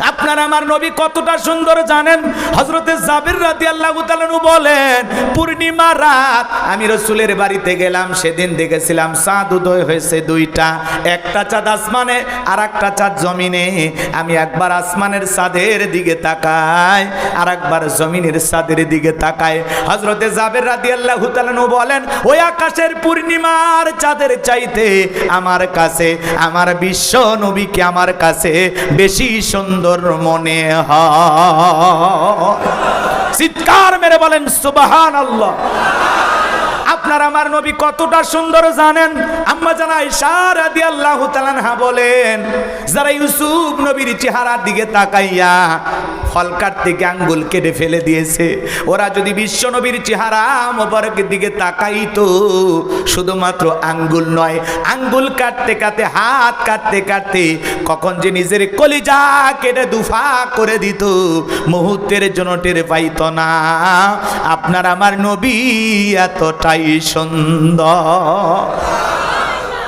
আপনার আমার নবী কতটা সুন্দর জানেন? হযরতে জাবির রাদিয়াল্লাহু তাআলা বলেন, পূর্ণিমা রাত আমি রাসূলের বাড়িতে গেলাম, সেদিন দেখেছিলাম চাঁদ উদয় হয়েছে দুইটা, একটা চাঁদ আসমানে আর একটা চাঁদ জমিনে। আমি একবার আসমানের চাঁদের দিকে তাকাই, আর একবার জমিনের চাঁদের দিকে তাকাই। হযরতে জাবির রাদিয়াল্লাহু তাআলা বলেন, ওই আকাশের পূর্ণিমার চাঁদের চাইতে আমার কাছে আমার বিশ্ব নবীকে আমার কাছে বেশি সুন্দর মনে হয়। চিৎকার মেরে বলেন সুবহানাল্লাহ। আপনার আমার নবী কতটা সুন্দর জানেন? আম্মা জান আয়েশা রাদিয়াল্লাহু তাআলা আনহা বলেন, যারা ইউসুফ নবীর চেহারার দিকে তাকাইয়া ফল কাটতে গিয়ে আঙ্গুল কেটে ফেলে দিয়েছে, ওরা যদি বিশ্ব নবীর চেহারা মোবারকের দিকে তাকাইতো, শুধুমাত্র আঙ্গুল নয়, আঙ্গুল কাটতে কাটতে হাত কাটতে কাটতে কখন যে নিজের কলিজা কেটে দুফা করে দিত, মুহূর্তের জন্য টের পাইত না। আপনার আমার নবী এতটাই সুন্দর।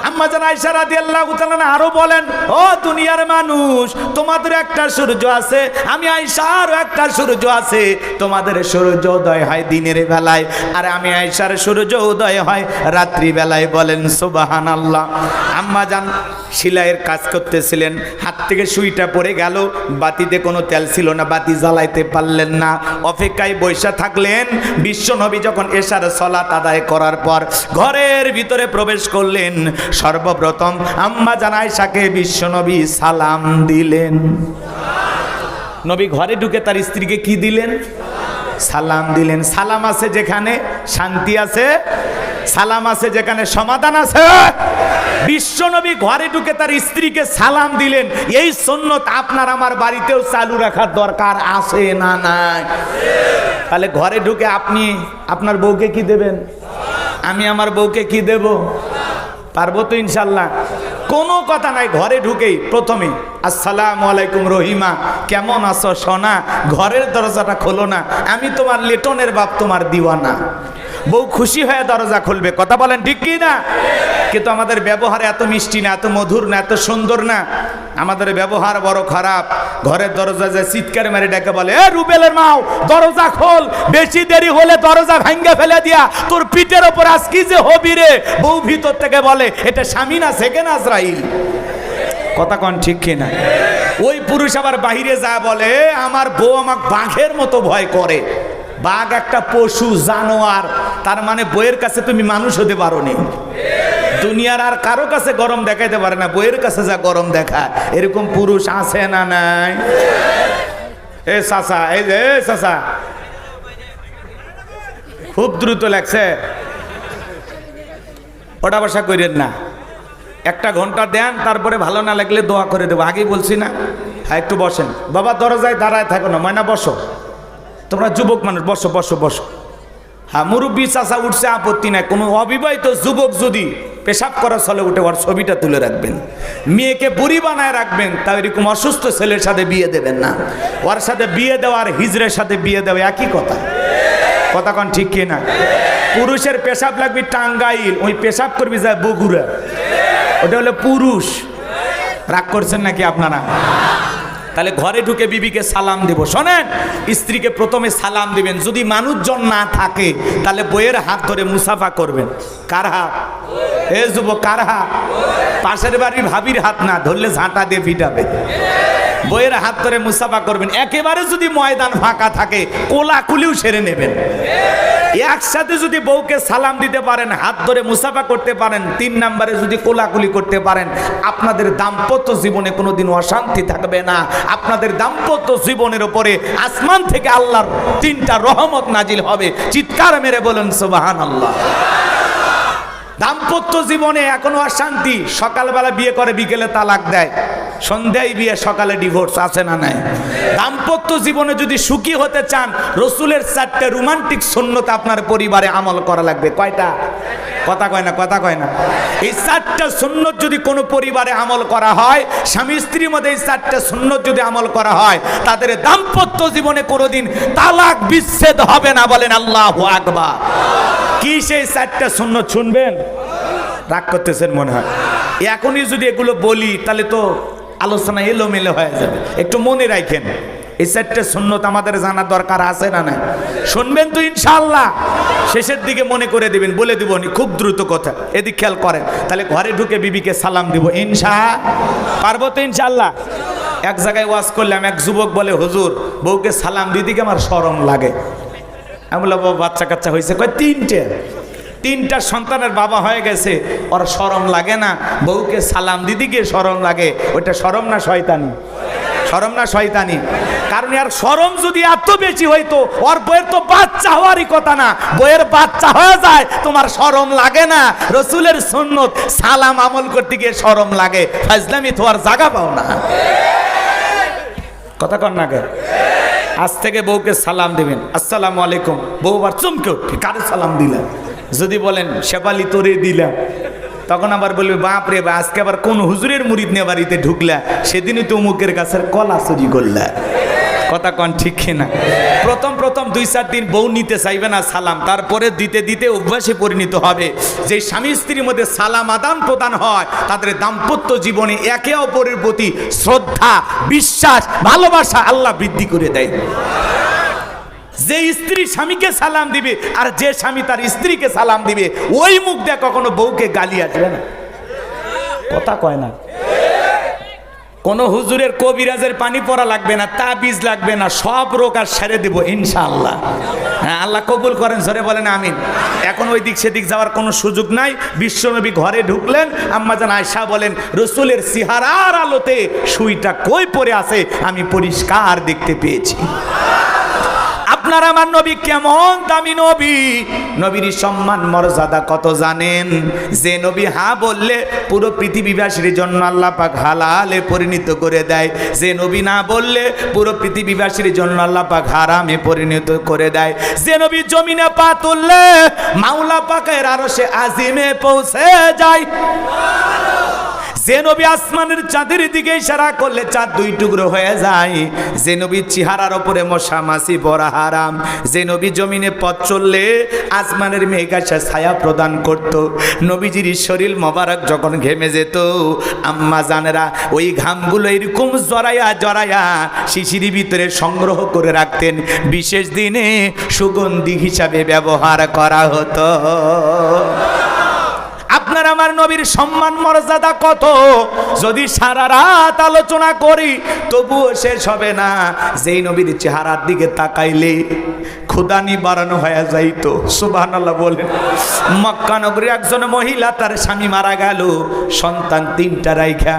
আম্মা জান আয়েশা রাদিয়াল্লাহু তাআলা আরো বলেন, ও দুনিয়ার মানুষ, তোমাদের একটা সূর্য আছে, আমি আয়েশার একটা সূর্য আছে। তোমাদের সূর্য উদয় হয় দিনের বেলায়, আর আমি আয়েশার সূর্য উদয় হয় রাত্রি বেলায়। বলেন সুবহানাল্লাহ। আম্মা জান সেলাইয়ের কাজ করতেছিলেন, হাত থেকে সুইটা পড়ে গেল, বাতিতে কোনো তেল ছিল না, বাতি জ্বালাইতে পারলেন না, অপেক্ষায় বসে থাকলেন। বিশ্বনবী যখন এশার সালাত আদায় করার পর ঘরের ভিতরে প্রবেশ করলেন, সর্বপ্রথম আম্মা জান আয়েশাকে বিশ্বনবী সালাম দিলেন। নবী ঘরে ঢুকে তার স্ত্রীকে কি দিলেন? সালাম দিলেন। সালাম আছে যেখানে শান্তি আছে, সালাম আছে যেখানে সমাধান আছে। বিশ্বনবী ঘরে ঢুকে তার স্ত্রীকে সালাম দিলেন। এই সুন্নত আপনার আমার বাড়িতেও চালু রাখার দরকার আছে না নাই? তাহলে ঘরে ঢুকে আপনি আপনার বউকে কি দেবেন? আমি আমার বউকে কি দেব? পারবো তো ইনশাল্লাহ? কোনো কথা নাই, ঘরে ঢুকেই প্রথমে আসসালামু আলাইকুম রহিমা, কেমন আছো সোনা? ঘরের দরজাটা খোলো না, আমি তোমার লেটনের বাপ, তোমার দিওয়ানা। বউ খুশি হয়ে দরজা খুলবে। কথা বলেন ঠিক কি না? কিন্তু আমাদের ব্যবহার এত মিষ্টি না, এত মধুর না, এত সুন্দর না। আমাদের ব্যবহার বড় খারাপ। ঘরের দরজা যে চিৎকার মেরে ডেকে বলে, এ রুবেলের মাও দরজা খোল, বেশি দেরি হলে দরজা ভাঙ্গে ফেলে দিয়া তোর পিঠের ওপর আজ কি যে হবি রে। বউ ভিতর থেকে বলে, এটা স্বামী না সেকেন্ড আজরাইল। কথা কন ঠিক কিনা? ওই পুরুষ আবার বাহিরে যা বলে, আমার বউ আমাকে বাঘের মতো ভয় করে। বাঘ একটা পশু জানোয়ার, তার মানে বইয়ের কাছে তুমি মানুষ হতে পারো নি। দুনিয়ার আর কারো কাছে গরম দেখাইতে পারে না, বইয়ের কাছে যা গরম দেখায়। এরকম পুরুষ আছে না নাই? এ চাচা, এই যে চাচা খুব দ্রুত লাগছে, ওটা বসা করেন না। একটা ঘন্টা দেন, তারপরে ভালো না লাগলে দোয়া করে দেবো। আগেই বলছি না? হ্যাঁ একটু বসেন বাবা, দরজায় দাঁড়ায় থাকো না, ময়না বসো। তোমরা যুবক মানুষ, বসো বসো বসো। হ্যাঁ মুরব্বী চাচা উঠছে, আপত্তি নাই। কোনো অবিবাহিত যুবক যদি পেশাব করা চলে উঠে ওর ছবিটা তুলে রাখবেন। মেয়েকে বুড়ি বানায় রাখবেন, তাও এরকম অসুস্থ ছেলের সাথে বিয়ে দেবেন না। ওর সাথে বিয়ে দেওয়া আর হিজড়ের সাথে বিয়ে দেওয়া একই কথা। কথা কন ঠিক কিনা? পুরুষের পেশাব লাগবে টাঙ্গাইল, ওই পেশাব করবি যায় বগুড়া, ওটা হলো পুরুষ। রাগ করছেন নাকি আপনারা? তাহলে ঘরে ঢুকে বিবিকে সালাম দেব। শোনেন, স্ত্রীকে প্রথমে সালাম দিবেন। যদি মানুষজন না থাকে তাহলে বইয়ের হাত ধরে মুসাফা করবেন। কার হাত? এ যুবক, কার হাত? পাশের বাড়ির ভাবির হাত না, ধরলে ঝাঁটা দিয়ে পিটাবে। বইয়ের হাত ধরে মুসাফা করবেন। একেবারে যদি ময়দান ফাঁকা থাকে কোলাকুলিও সেরে নেবেন। একসাথে যদি বউকে সালাম দিতে পারেন, হাত ধরে মুসাফা করতে পারেন, 3 নম্বরে যদি কোলাকুলি করতে পারেন, আপনাদের দাম্পত্য জীবনে কোনোদিন অশান্তি থাকবে না। আপনাদের দাম্পত্য জীবনের উপরে আসমান থেকে আল্লাহর 3টা রহমত নাজিল হবে। চিৎকার মেরে বলেন সুবহানাল্লাহ। দাম্পত্য জীবনে এখনো অশান্তি, সকালবেলা বিয়ে করে বিকেলে তালাক দেয়, সন্ধ্যায় বিয়ে সকালে ডিভোর্স, আছে না নাই? দাম্পত্য জীবনে যদি সুখী হতে চান, রসুলের 4টে রোমান্টিক সুন্নত আপনার পরিবারে আমল করা লাগবে। কয়টা? কথা কয় না, কথা কয় না। এই 4টা সুন্নত যদি কোনো পরিবারে আমল করা হয়, স্বামী স্ত্রীর মধ্যে এই 4টা সুন্নত যদি আমল করা হয়, তাদের দাম্পত্য জীবনে কোনোদিন তালাক বিচ্ছেদ হবে না। বলেন আল্লাহু আকবার। কি সেই 4টা সুন্নত শুনবেন? রাগ করতেছেন মনে হয়। এখনই যদি এগুলো বলি তাহলে তো আলোচনা এলোমেলো হয়ে যাবে। একটু মনে রাখেন, এই চারটে সুন্নত আমাদের জানার দরকার আছে না নাই? শুনবেন তো ইনশাআল্লাহ? শেষের দিকে মনে করে দিবেন, বলে দিব খুব দ্রুত কথা, এদিক খেয়াল করেন। তাহলে ঘরে ঢুকে বিবিকে সালাম দিব পারবো তো ইনশাআল্লাহ? এক জায়গায় ওয়াজ করলাম, এক যুবক বলে, হুজুর বউকে সালাম দিদিকে আমার শরম লাগে। আমি বললাম, বাচ্চা কাচ্চা হয়েছে? কয় তিনটা সন্তানের বাবা হয়ে গেছে, ওর শরম লাগে না? বউকে সালাম দিদিকে শরম লাগে, ওইটা শরম না শয়তানি? শরম না শয়তানি? কারণ আর শরম যদি এত বেশি হইতো, ওর বইয়ের তো বাচ্চা হওয়ারই কথা না, বইয়ের বাচ্চা হয়ে যায়, তোমার শরম লাগে না? রসুলের সুন্নত সালাম আমল করতে গিয়ে শরম লাগে, ফাজলামি তো আর জায়গা পাও না। কথা কর না কে? আজ থেকে বউকে সালাম দিবেন, আসসালামু আলাইকুম। বউ আবার চমকে উঠবে, কারে সালাম দিলাম? যদি বলেন শেফালি তোরে দিলাম, তখন আবার বলবে, বাপ রে বা, আজকে আবার কোন হুজুরের মুরিদ নিয়ে বাড়িতে ঢুকলা, সেদিনই তো মুখের গাছের কলা চুরি করলা। কথা কন ঠিক না? প্রথম 2-4 দিন বউ নিতে চাইবে না সালাম, তারপরে দিতে দিতে অভ্যাসে পরিণত হবে। যে স্বামী স্ত্রীর মধ্যে সালাম আদান প্রদান হয়, তাদের দাম্পত্য জীবনে একে অপরের প্রতি শ্রদ্ধা, বিশ্বাস, ভালোবাসা আল্লাহ বৃদ্ধি করে দেয়। যে স্ত্রী স্বামীকে সালাম দিবে আর যে স্বামী তার স্ত্রীকে সালাম দিবে, ওই মুখ দিয়ে কখনো বউকে গালি আসবে না। কথা কয় না? কোন হুজুরের কবিরাজের পানি পড়া লাগবে না, তাবিজ লাগবে না, সব রোগ আর সেরে দেব ইনশাআল্লাহ। হ্যাঁ, আল্লাহ কবুল করেন, জোরে বলেন আমিন। এখন ওই দিক সেদিক যাওয়ার কোনো সুযোগ নাই। বিশ্বনবী ঘরে ঢুকলেন, আম্মাজান আয়েশা বলেন, রসুলের চেহারার আলোতে সুইটা কই পড়ে আছে আমি পরিষ্কার দেখতে পেয়েছি। আপনার আমার নবী কেমন দামি নবী, নবীর সম্মান মর্যাদা কত জানেন? যে নবী হা বললে পুরো পৃথিবীবাসীর জন্য আল্লাহ পাক হালালে পরিণত করে দেয়, যে নবী না বললে পুরো পৃথিবীবাসীর জন্য আল্লাহ পাক হারামে পরিণত করে দেয়, যে নবী জমিনে পা তুললে মাওলা পাকের আরশে আজিমে পৌঁছে যায়, যে নবী আসমানের চাঁদের দিকে ইশারা করলে চাঁদ 2 টুকরো হয়ে যায়, যে নবীর চেহারার ওপরে মশা মাছি পড়া হারাম, যে নবী জমিনে পথ চললে আসমানের মেঘ এসে ছায়া প্রদান করত, নবীজির শরীর মোবারক যখন ঘেমে যেত, আম্মা জানেরা ওই ঘামগুলো এরকম জড়াইয়া শিশির ভিতরে সংগ্রহ করে রাখতেন, বিশেষ দিনে সুগন্ধি হিসাবে ব্যবহার করা হতো। আপনার আমার নবীর সম্মান মর্যাদা কত, যদি সারা রাত আলোচনা করি তবুও শেষ হবে না। যেই নবীর চেহারার দিকে তাকাইলে ক্ষুদানি বাড়ানো হয়ে যাইতো। সুবহানাল্লাহ বলেন। মক্কা নগরীর একজন মহিলা, তার স্বামী মারা গেল, সন্তান 3টা রাইখা,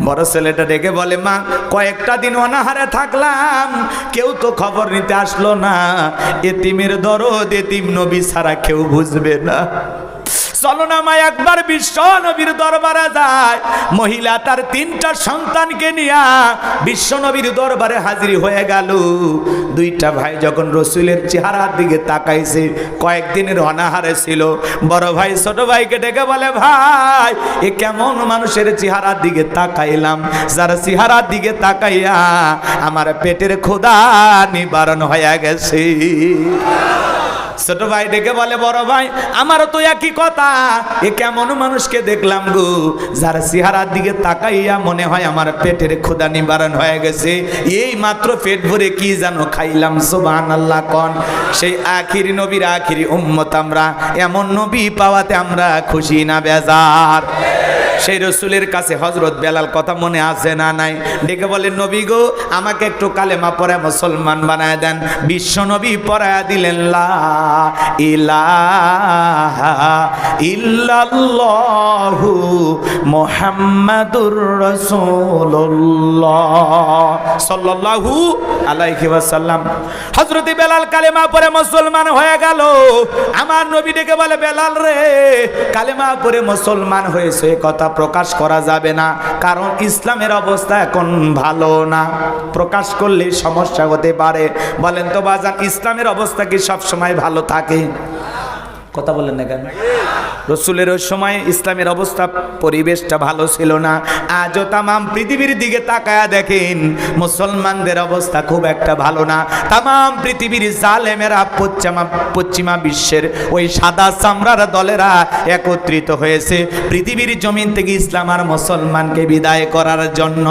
বড় ছেলেটা ডেকে বলে, মা কয়েকটা দিন অনাহারে থাকলাম, কেউ তো খবর নিতে আসলো না, এতিমের দরদ এতিম নবী ছাড়া কেউ বুঝবে না, চলো না মা একবার বিশ্ব নবীর দরবারে যায়। মহিলা তার 3টা সন্তানকে নিয়ে বিশ্ব নবীর দরবারে হাজির হয়ে গেল। 2টা ভাই যখন রসুলের চেহারার দিকে তাকাইছে, কয়েকদিনের অনাহারে ছিল, বড় ভাই ছোট ভাইকে ডেকে বলে, ভাই এ কেমন মানুষের চেহারার দিকে তাকাইলাম, যার চেহারার দিকে তাকাইয়া আমার পেটের ক্ষুধা নিবারণ হয়ে গেছে। ছোট ভাই ডেকে বলে, বড় ভাই আমারও তো একই কথা, এ কেমন মানুষকে দেখলাম গো, যার চেহারার দিকে তাকাইয়া মনে হয় আমার পেটের ক্ষুধা নিবারণ হয়ে গেছে, এই মাত্র পেট ভরে কি জানো খাইলাম। সুবহানাল্লাহ কোন। সেই আখিরি নবীর আখিরি উম্মত আমরা, এমন নবী পাওয়াতে আমরা খুশি না বেজার? সেই রসুলের কাছে হযরত বেলাল, কথা মনে আছে না নাই, ডেকে বলে, নবী গো আমাকে একটু কালেমা পড়ে মুসলমান বানায় দেন। বিশ্ব নবী পড়ায়া দিলেন, লা ইলাহা ইল্লাল্লাহু মুহাম্মাদুর রাসূলুল্লাহ সাল্লাল্লাহু আলাইহি ওয়াসাল্লাম। হযরত বেলাল কালেমা পড়ে মুসলমান হয়ে গেল। আমার নবী ডেকে বলে, বেলাল রে কালেমা পড়ে মুসলমান হয়েছে, কথা প্রকাশ করা যাবে না, কারণ ইসলামের অবস্থা এখন ভালো না, প্রকাশ করলে সমস্যা হতে পারে। বলেন তো বাজান, ইসলামের অবস্থা কি সব সময় ভালো থাকে? কথা বলেন না কেন? রসুলের ওই সময় ইসলামের অবস্থা পরিবেশটা ভালো ছিল না। আজও তামাম পৃথিবীর দিকে তাকায়া দেখেন, মুসলমানদের অবস্থা খুব একটা ভালো না। তামাম পৃথিবীর জালেমেরা পশ্চিমা বিশ্বের ওই সাদা চামড়ার দলেরা একত্রিত হয়েছে পৃথিবীর জমিন থেকে ইসলাম আর মুসলমানকে বিদায় করার জন্য।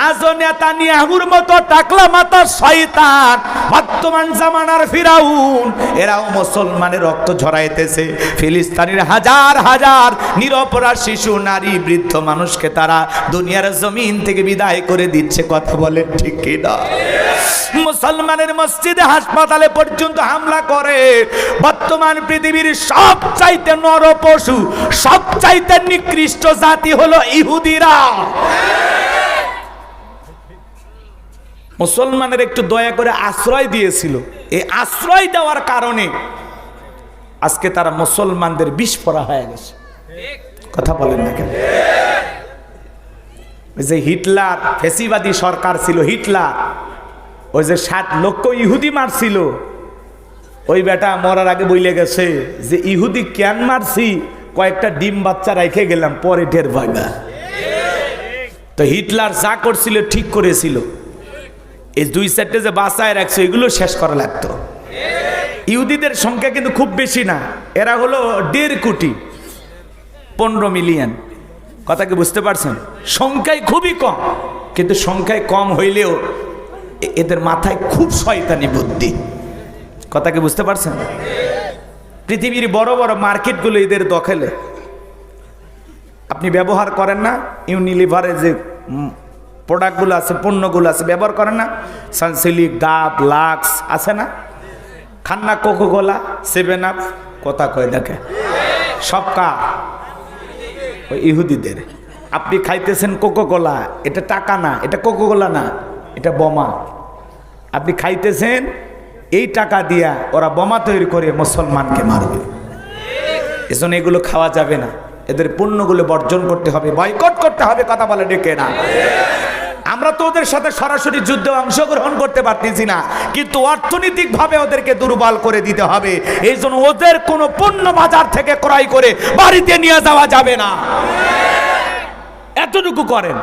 আজও নেতানিয়াহুর মতো টাকলা মাথার শয়তান, বর্তমান জামানার ফিরাউন, এরাও মুসলমানের রক্ত ঝরাইতেছে। ফিলিস্তিনের হাজার হাজার নিরপরাধ শিশু, নারী, বৃদ্ধ মানুষকে তারা দুনিয়ার জমিন থেকে বিদায় করে দিচ্ছে। কথা বলেন ঠিক কি না? মুসলমানের মসজিদে, হাসপাতালে পর্যন্ত হামলা করে। বর্তমান পৃথিবীর সবচাইতে নর পশু, সবচাইতে নিকৃষ্ট জাতি হলো ইহুদিরা। মুসলমানের একটু দয়া করে আশ্রয় দিয়েছিল, এই আশ্রয় দেওয়ার কারণে আজকে তারা মুসলমানদের বিস্ফোরা হয়ে গেছে। কথা বলেন না কেন? যে হিটলার ফ্যাসিবাদী সরকার ছিল, হিটলার ওই যে 60 লক্ষ ইহুদি মারছিল, ওই বেটা মরার আগে বইলে গেছে যে ইহুদি কেন মারছি, কয়েকটা ডিম বাচ্চা রেখে গেলাম, পরে ঢের ভাগা। তো হিটলার যা করছিল ঠিক করেছিল। এই 2-4টে যে বাঁচায় রাখছে এগুলো শেষ করা লাগতো। ইহুদিদের সংখ্যা কিন্তু খুব বেশি না, এরা হলো 1.5 কোটি, 15 মিলিয়ন। কথা কি বুঝতে পারছেন? সংখ্যায় খুবই কম, কিন্তু সংখ্যায় কম হইলেও এদের মাথায় খুব শয়তানি বুদ্ধি। কথা কি বুঝতে পারছেন? পৃথিবীর বড় বড় মার্কেটগুলো এদের দখলে। আপনি ব্যবহার করেন না ইউনিলিভারে যে প্রোডাক্টগুলো আছে, পণ্যগুলো আছে, ব্যবহার করেন না? সানসিলিক, ডাব, লাক্স আছে না? খান না কোকোকোলা, 7 আপ? কথা কয় দেখে সব কার? ওই ইহুদিদের। আপনি খাইতেছেন কোকোকোলা, এটা টাকা না, এটা কোকোকোলা না, এটা বোমা। আপনি খাইতেছেন, এই টাকা দিয়া ওরা বোমা তৈরি করে মুসলমানকে মারবে। এজন্য এগুলো খাওয়া যাবে না, এদের পণ্যগুলো বর্জন করতে হবে, বয়কট করতে হবে। কথা বলে ডেকে না? আমরা তো ওদের সাথে সরাসরি যুদ্ধে অংশগ্রহণ করতে পারতেছি না, কিন্তু অর্থনৈতিকভাবে ওদেরকে দুর্বল করে দিতে হবে। এই জন্য ওদের কোনো পণ্য বাজার থেকে ক্রয় করে বাড়িতে নিয়ে যাওয়া যাবে না। এতটুকু করেন।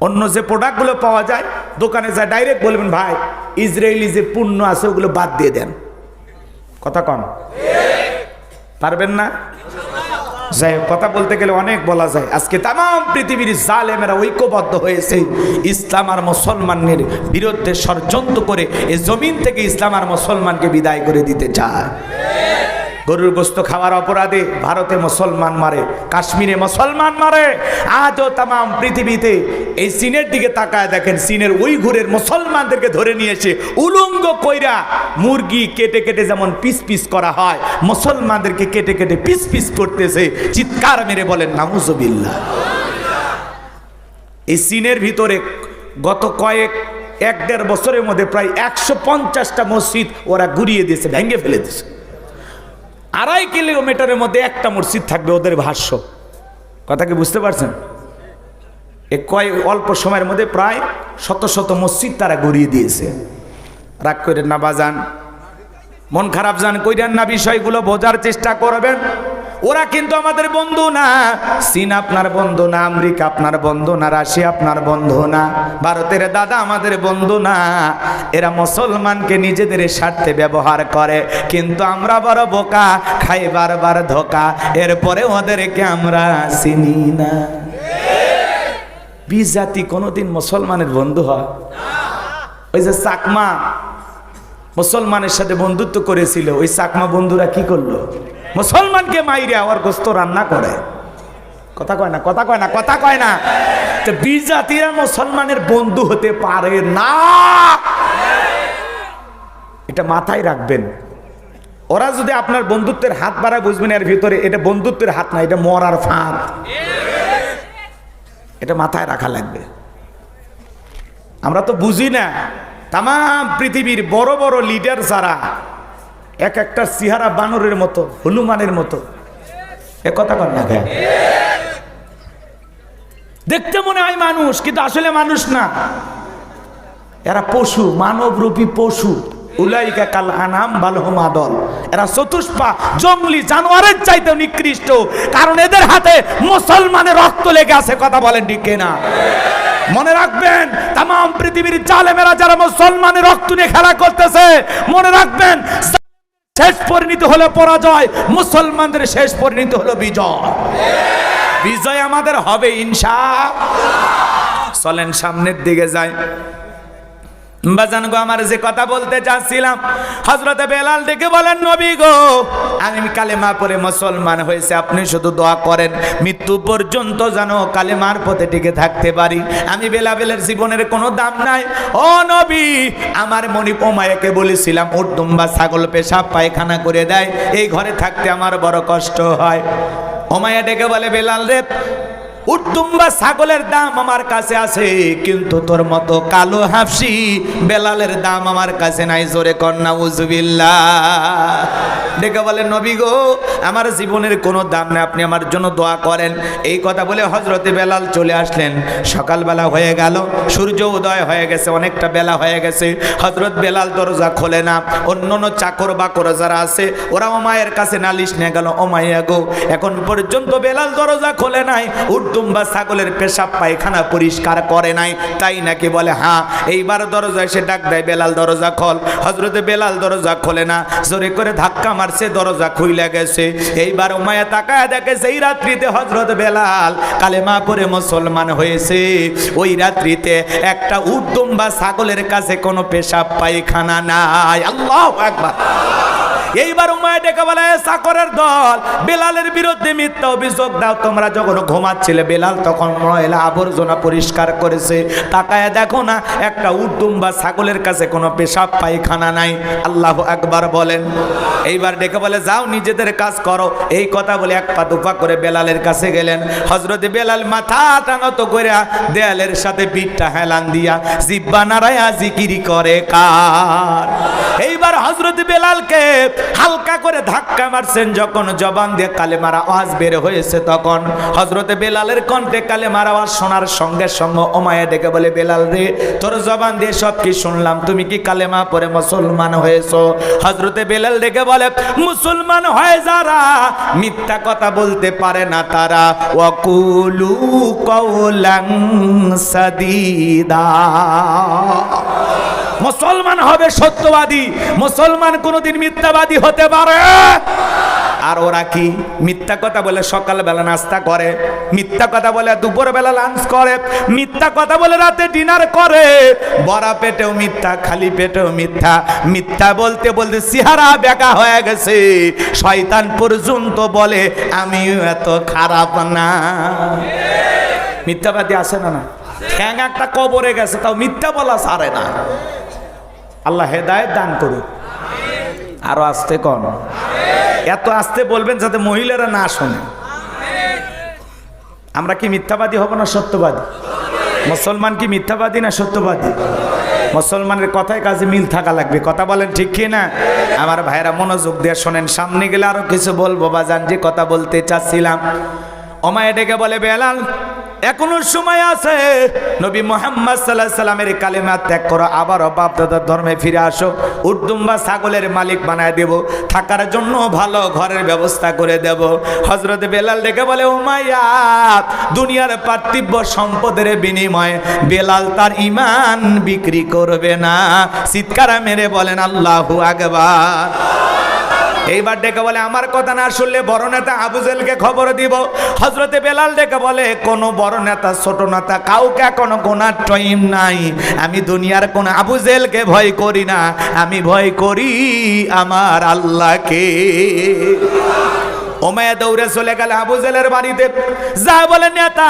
অন্য যে প্রোডাক্টগুলো পাওয়া যায় দোকানে যায় ডাইরেক্ট বলবেন, ভাই ইসরায়েলি যে পণ্য আছে ওগুলো বাদ দিয়ে দেন। কথা কন? পারবেন না? যাই কথা বলতে গেলে অনেক বলা যায়। আজকে তামাম পৃথিবীর জালেমেরা ঐক্যবদ্ধ হয়েছে ইসলাম আর মুসলমানের বিরুদ্ধে ষড়যন্ত্র করে এই জমিন থেকে ইসলাম আর মুসলমানকে বিদায় করে দিতে চায়। গরুর গোস্ত খাওয়ার অপরাধে ভারতে মুসলমান মারে, কাশ্মীরে মুসলমান মারে। আজও তামাম পৃথিবীতে এই চীনের দিকে তাকায় দেখেন, চীনের উইঘুরের মুসলমানদেরকে ধরে নিয়ে এসে উলঙ্গ কইরা মুরগি কেটে কেটে যেমন পিস পিস করা হয়, মুসলমানদেরকে কেটে কেটে পিস পিস করতেছে। চিৎকার মেরে বলেন নাউজুবিল্লাহ। এই চীনের ভিতরে গত 1-1.5 বছরের মধ্যে প্রায় 150টা মসজিদ ওরা গুড়িয়ে দিয়েছে, ভেঙে ফেলে দিয়েছে। 2.5 কিলোমিটারের মধ্যে একটা মসজিদ থাকবে ওদের ভাষ্য। কথা কি বুঝতে পারছেন? অল্প সময়ের মধ্যে প্রায় শত শত মসজিদ তারা গড়িয়ে দিয়েছে। রাগ করেন না বাজান, মন খারাপ জান কইরেন না, বিষয়গুলো বোঝার চেষ্টা করবেন। ওরা কিন্তু আমাদের বন্ধু না। চীন আপনার বন্ধু না, আমেরিকা আপনার বন্ধু না, রাশিয়া আপনার বন্ধু না, ভারতের দাদা আমাদের বন্ধু না। এরা মুসলমানকে নিজেদের স্বার্থে ব্যবহার করে, কিন্তু আমরা বড় বোকা, খাই বারবার ধোকা, এরপরে ওদেরকে আমরা চিনি না। বিজাতি কোনোদিন মুসলমানের বন্ধু হয়? ওই যে চাকমা মুসলমানের সাথে বন্ধুত্ব করেছিল, ওই চাকমা বন্ধুরা কি করলো? মুসলমানকে মাইরে আবার গোস্ত রান্না করে। কথা কয় না? কথা কয় না? কথা কয় না? তো বিজাতিরা মুসলমানের বন্ধু হতে পারে না, এটা মাথায় রাখবেন। ওরা যদি আপনার বন্ধুত্বের হাত বাড়ায়, বুঝবেন এর ভিতরে এটা বন্ধুত্বের হাত না, এটা মরার ফাঁদ। এটা মাথায় রাখা লাগবে। আমরা তো বুঝি না, তামাম পৃথিবীর বড় বড় লিডার যারা, এক একটা চেহারা বানরের মতো, হনুমানের মতো। এ কথা কর না, দেখতে মনে হয় মানুষ, কিন্তু আসলে মানুষ না। এরা পশু, মানবরূপী পশু। উলাইকা কাল আনাম বাল হুম আদল। এরা চতুষ্পা জঙ্গলি জানোয়ারের চাইতে নিকৃষ্ট, কারণ এদের হাতে মুসলমানের রক্ত লেগে আছে। কথা বলেন ঠিক কিনা? মনে রাখবেন, তাম পৃথিবীর জালেমেরা যারা মুসলমানের রক্ত নিয়ে খেলা করতেছে, মনে রাখবেন শেষ পরিণতি হলো পরাজয়, মুসলমানদের শেষ পরিণতি হলো বিজয়। বিজয় আমাদের হবে ইনশাআল্লাহ। চলেন সামনের দিকে যাই। বাজান গো, আমার যে কথা বলতে চাচ্ছিলাম, হযরতে বেলাল ডেকে বলেন, নবী গো, আমি কালেমা পড়ে মুসলমান হয়েছে, আপনি শুধু দোয়া করেন মৃত্যু পর্যন্ত যেন কালেমার পথে টিকে থাকতে পারি। আমি বেলালের জীবনের কোনো দাম নাই। ও নবী, আমার মনি ওমায়াকে বলেছিলাম উট দুম্বা ছাগল পেশাব পায়খানা করে দেয়, এই ঘরে থাকতে আমার বড় কষ্ট হয়। ওমায়া ডেকে বলে, বেলাল রে, উট দুম্বা ছাগলের দাম আমার কাছে আছে, কিন্তু তোর মতো কালো হাফসি বেলালের দাম আমার কাছে নাই। জোরে কর নাউজুবিল্লাহ। ডেকে বলে, নবী গো, আমার জীবনের কোনো দাম নেই, আপনি আমার জন্য দোয়া করেন। এই কথা বলে হযরতে বেলাল চলে আসলেন। সকালবেলা হয়ে গেল, সূর্য উদয় হয়ে গেছে, অনেকটা বেলা হয়ে গেছে। হযরত বেলাল দরজা খোলে না। অন্যান্য চাকর বাকর যারা আছে ওরা ওমায়ের কাছে নালিশ নিয়ে গেল, ওমাইয়া গো, এখন পর্যন্ত বেলাল দরজা খোলে নাই, উট দুম্বা ছাগলের পেশাব পায়খানা পরিষ্কার করে নাই, তাই নাকি? বলে হ্যাঁ। এইবার দরজা এসে ডাক দেয়, বেলাল দরজা খোল। হযরতে বেলাল দরজা খোলে না, জোরে করে ধাক্কা মারছে, দরজা খুইলা গেছে। এইবার উমাইয়া তাকায় দেখে সেই রাত্রিতে হযরত বেলাল কালেমা পড়ে মুসলমান হয়েছে। ওই রাত্রিতে একটা উট দুম্বা ছাগলের কাছে কোনো পেশাব পায়খানা নাই। আল্লাহু আকবার। এইবার উমাইয়া ডেকে বলে, চাকরের দল, বেলালের বিরুদ্ধে মিথ্যা অভিযোগ দাও। তোমরা যখন ঘুমাচ্ছিলে বেলাল তখন ময়লা আবর্জনা পরিষ্কার করেছে, তাকায় দেখো না একটা উট দুম্বা ছাগলের কাছে কোনো পেশাব পায়খানা নাই। আল্লাহু আকবার বলেন। এইবার ডেকে বলে, যাও নিজেদের কাজ করো। এই কথা বলে এক পা দুপা করে বেলালের কাছে গেলেন। হযরতে বেলাল মাথা টানত করে দেয়ালের সাথে পিঠটা হেলান দিয়া জিহ্বা নাড়ায়া জিকির করে কার। এইবার হযরতে বেলালকে হালকা করে ধাক্কা মারছেন, যখন জবান দিয়ে কালেমার আওয়াজ বের হয়েছে, তখন হযরতে বেলালের কণ্ঠে কালেমার আওয়াজ শোনার সঙ্গে সঙ্গে ওমায়া ডেকে বলে, বেলাল রে, তোর জবান দিয়ে সব কি শুনলাম, তুমি কি কালেমা পড়ে মুসলমান হয়েছো? হযরতে বেলাল ডেকে বলে, মুসলমান হয় যারা মিথ্যা কথা বলতে পারে না তারা, ওয়াকুলু কওলান সাদীদা। মুসলমান হবে সত্যবাদী, মুসলমান কোনোদিন মিথ্যাবাদী হতে পারে। আর ওরা কি মিথ্যা কথা বলে সকালবেলা নাস্তা করে, মিথ্যা কথা বলে দুপুরবেলা লাঞ্চ করে, মিথ্যা কথা বলে রাতে ডিনার করে, ভরা পেটেও মিথ্যা, খালি পেটেও মিথ্যা। মিথ্যা বলতে বলতে চেহারা বেঁকা হয়ে গেছে। শয়তান পর্যন্ত বলে আমিও এত খারাপ না। মিথ্যাবাদী আছে না? না, ঠ্যাং একটা কবরে গেছে, তাও মিথ্যা বলা ছাড়ে না। আল্লাহ হেদায়েত দান করুক। আরো আস্তে কোন, এত আস্তে বলবেন যাতে মহিলারা না শোনে। আমরা কি মিথ্যাবাদী হব না সত্যবাদী? মুসলমান কি মিথ্যাবাদী না সত্যবাদী? মুসলমানের কথায় কাজে মিল থাকা লাগবে। কথা বলেন ঠিক কি না? আমার ভাইরা মনোযোগ দিয়ে শোনেন, সামনে গেলে আরো কিছু বলবো বাজান, যে কথা বলতে চাচ্ছিলাম। ওমায়া ডেকে বলে, বেলাল এখনো সময় আছে, নবী মুহাম্মদ সাল্লাল্লাহু আলাইহি সাল্লামের কালেমা ত্যাগ করো, আবার বাপ দাদার ধর্মে ফিরে আসো, উট দুম্বা ছাগলের মালিক বানায় দেব, থাকার জন্য ভালো ঘরের ব্যবস্থা করে দেব। হযরত বেলাল ডেকে বলে, উমাইয়া, দুনিয়ার পার্থিব সম্পদের বিনিময়ে বেলাল তার ঈমান বিক্রি করবে না। চিৎকার মেরে বলেন আল্লাহু আকবার। এইবার ডেকে বলে, আমার কথা না শুনলে বড় নেতা আবু জেহেলকে খবর দিব। হযরতে বেলাল ডেকে বলে, কোন বড় নেতা ছোট নেতা কাউকে কোনো গোনার টাইম নাই। আমি দুনিয়ার কোন আবু জেহেলকে ভয় করি না, আমি ভয় করি আমার আল্লাহকে। ওমায়া দৌড়ে চলে গেল আবু জেহেলের বাড়িতে, যা বলে, নেতা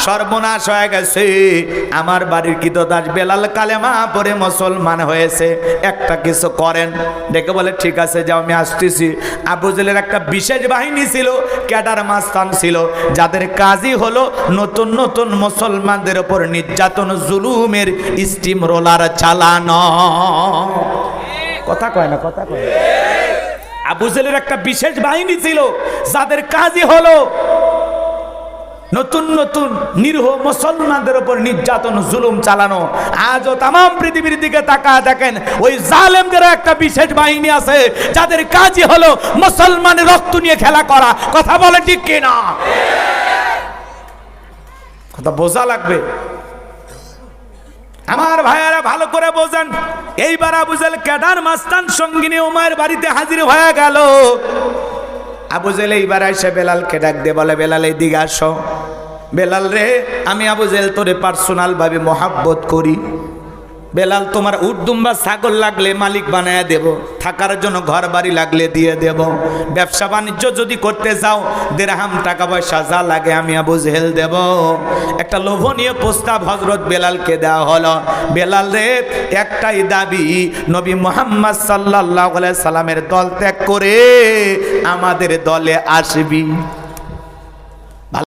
সর্বনাশ হয়ে গেছে, আমার বাড়ির কৃতদাস বেলাল কালেমা পড়ে মুসলমান হয়েছে, একটা কিছু করেন। ডেকে বলে, ঠিক আছে যাও, আমি আসতেছি। আবু জেহেলের একটা বিশেষ বাহিনী ছিল, ক্যাডার মাস্তান ছিল, যাদের কাজই হলো নতুন নতুন মুসলমানদের উপর নির্যাতন জুলুমের স্টিম রোলার চালানো। কথা কয় না, কথা কয়। আবু জেহেলের একটা বিশেষ বাহিনী ছিল, যাদের কাজই হলো নতুন নতুন নিরীহ মুসলমানদের উপর নির্যাতন জুলুম চালানো। আজও তাম পৃথিবীর দিকে তাকায় দেখেন, ওই জালেমদের একটা বিশেষ বাহিনী আছে যাদের কাজই হলো মুসলমানের রক্ত নিয়ে খেলা করা। কথা বলে ঠিক কিনা? কথা বোঝা লাগবে আমার ভাইয়ারা, ভালো করে বোঝেন। এইবার আবু জেহেল ক্যাডার মাস্তান সঙ্গিনী উমায়ের বাড়িতে হাজির হয়ে গেল। আবু জেহেল এইবার এসে বেলালকে ডাক দিয়ে বলে, বেলাল এইদিকে আসো। বেলাল রে, আমি আবু জেহেল তোরে পার্সোনাল ভাবে মহাব্বত করি। বেলাল, তোমার উট দুম্বা ছাগল লাগলে মালিক বানায় দেব, থাকার জন্য ঘর বাড়ি লাগলে দিয়ে দেব, ব্যবসা বাণিজ্য যদি করতে যাও দেড়হাম টাকা পয়সা যা লাগে আমি আবু জেহেল দেব। একটা লোভনীয় প্রস্তাব হযরত বেলালকে দেওয়া হলো। বেলাল রে, একটাই দাবি, নবী মুহাম্মদ সাল্লাল্লাহু আলাইহি সাল্লামের দল ত্যাগ করে আমাদের দলে আসবি।